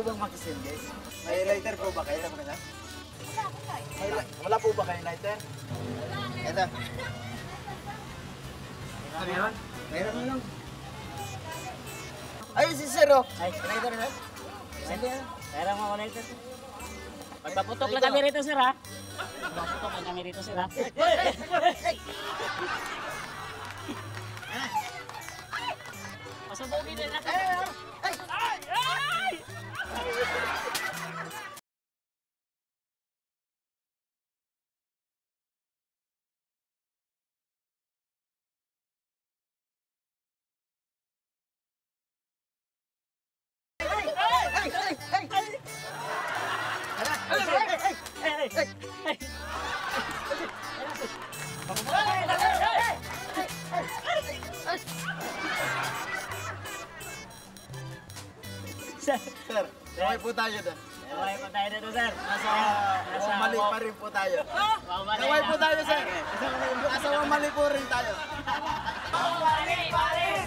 bang makisindi? May lighter po ba kayo? Wala po ba kayo lighter? Ito. Ano yun? Meron mo lang. Ay, si Sir, oh. Ay, Lighter na? sige. Meron mo ulit ito. Magpaputok lang kami rito, sir, ha? Magpaputok lang kami rito, sir, ha? Pasubugin din natin. Ay! Ay! Sir, okay po tayo doon. Kaway po tayo dito, sir. Mali pa rin po tayo. Kaway Kaway po tayo, sir. Asawa mali po rin tayo. Mali pa rin!